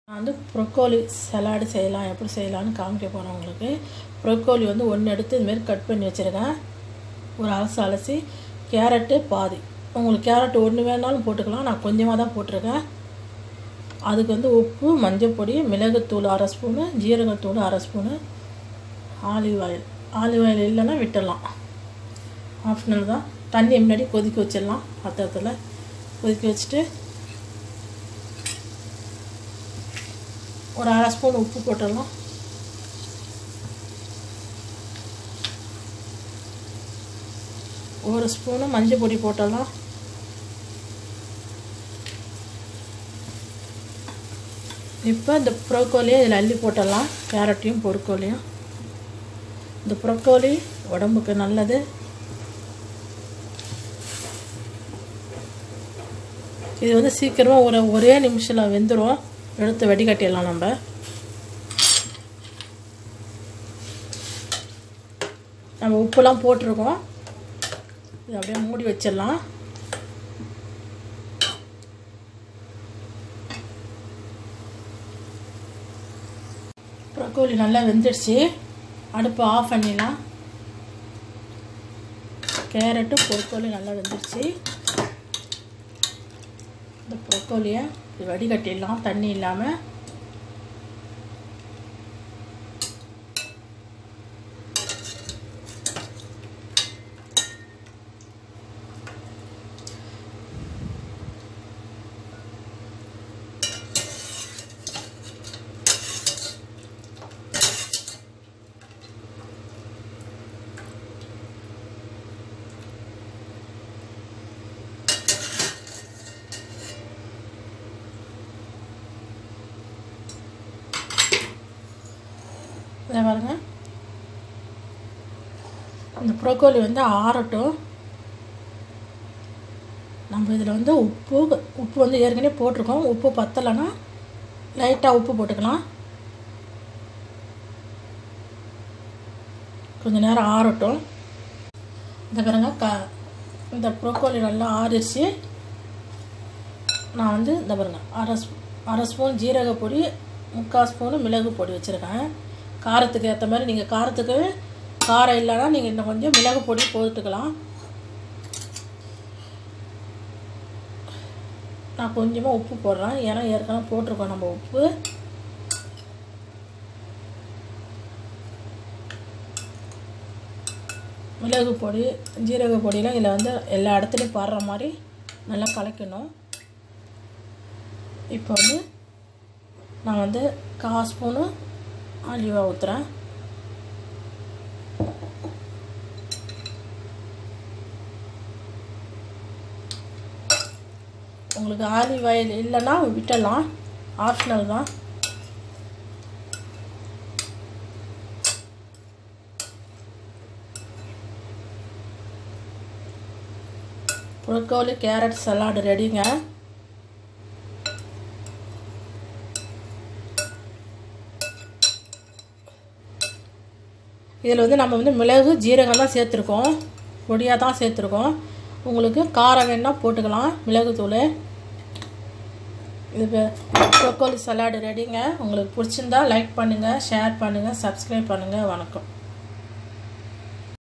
நான் வந்து broccoli salad செய்யலாம், எப்படி செய்யலாம்னு காமிக்க போகிறேன் உங்களுக்கு. ப்ரொக்கோலி வந்து ஒன்று எடுத்து இதுமாரி கட் பண்ணி வச்சுருக்கேன். ஒரு அலசி கேரட்டு பாதி. உங்களுக்கு கேரட் ஒன்று வேணாலும் போட்டுக்கலாம், நான் கொஞ்சமாக தான் போட்டிருக்கேன். அதுக்கு வந்து உப்பு, மஞ்சள் பொடி, மிளகுத்தூள் 1/2 ஸ்பூனு, ஜீரகத்தூள் 1/2 ஸ்பூனு, ஆலிவ் ஆயில் இல்லைன்னா விட்டுடலாம், ஆப்ஷனல் தான். தண்ணி முன்னாடி கொதிக்க வச்சிடலாம். பாத்திரத்தில் கொதிக்க வச்சுட்டு ஒரு 1/2 ஸ்பூன் உப்பு போட்டுடலாம். ஒரு ஸ்பூனு மஞ்சள் பொடி போட்டுடலாம். இப்போ இந்த ப்ரோக்கோலியை இதில் அள்ளி போட்டுடலாம். கேரட்டையும் ப்ரோக்கோலியும். இந்த ப்ரோக்கோலி உடம்புக்கு நல்லது. இது வந்து சீக்கிரமாக ஒரே நிமிஷத்தில் வெந்துடும். எடுத்து வடிகட்டிடலாம். நம்ம உப்புலாம் போட்டிருக்கோம். இது அப்படியே மூடி வச்சிடலாம். ப்ரோக்கோலி நல்லா வெந்துடுச்சு. அடுப்பு ஆஃப் பண்ணிடலாம். கேரட்டு ப்ரோக்கோலி நல்லா வெந்துடுச்சு. இந்த ப்ரோக்கோலியை வடிகட்டிடலாம் தண்ணி இல்லாமல். இதை பாருங்க, இந்த ப்ரோக்கோலி வந்து ஆறட்டும். நம்ம இதில் வந்து உப்பு வந்து ஏற்கனவே போட்டிருக்கோம். உப்பு பத்தலைன்னா லைட்டாக உப்பு போட்டுக்கலாம். கொஞ்சம் நேரம் ஆறட்டும். இந்த பாருங்க, இந்த ப்ரோக்கோலி நல்லா ஆறிடுச்சு. நான் வந்து இந்த பாருங்க அரை ஸ்பூன் ஜீரக பொடி, 3/4 ஸ்பூனு மிளகு பொடி வச்சுருக்கேன். காரத்துக்கு ஏற்ற மாதிரி நீங்கள் காரம் இல்லைன்னா நீங்கள் இன்னும் கொஞ்சம் மிளகு பொடி போட்டுக்கலாம். நான் கொஞ்சமாக உப்பு போடுறேன், ஏன்னா ஏற்கனவே போட்டிருக்கோம் நம்ம உப்பு. மிளகு பொடி, ஜீரக பொடியெலாம் இதில் வந்து எல்லா இடத்துலையும் பாடுற மாதிரி நல்லா கலக்கணும். இப்போ வந்து நான் வந்து 1/4 ஸ்பூனு ஆலிவா ஊற்றுறேன். உங்களுக்கு ஆலிவ் ஆயில் இல்லைன்னா விட்டுடலாம், ஆப்ஷனல் தான். ப்ரோக்கோலி கேரட் சலாடு ரெடிங்க. இதில் வந்து நம்ம வந்து மிளகு ஜீரகம் தான் சேர்த்துருக்கோம், பொடியாக தான் சேர்த்துருக்கோம். உங்களுக்கு காரம் வேணுன்னா போட்டுக்கலாம், மிளகுத்தூள். இது ப்ரோக்கோலி சலாடு ரெடிங்க. உங்களுக்கு பிடிச்சிருந்தா லைக் பண்ணுங்கள், ஷேர் பண்ணுங்கள், சப்ஸ்கிரைப் பண்ணுங்கள். வணக்கம்.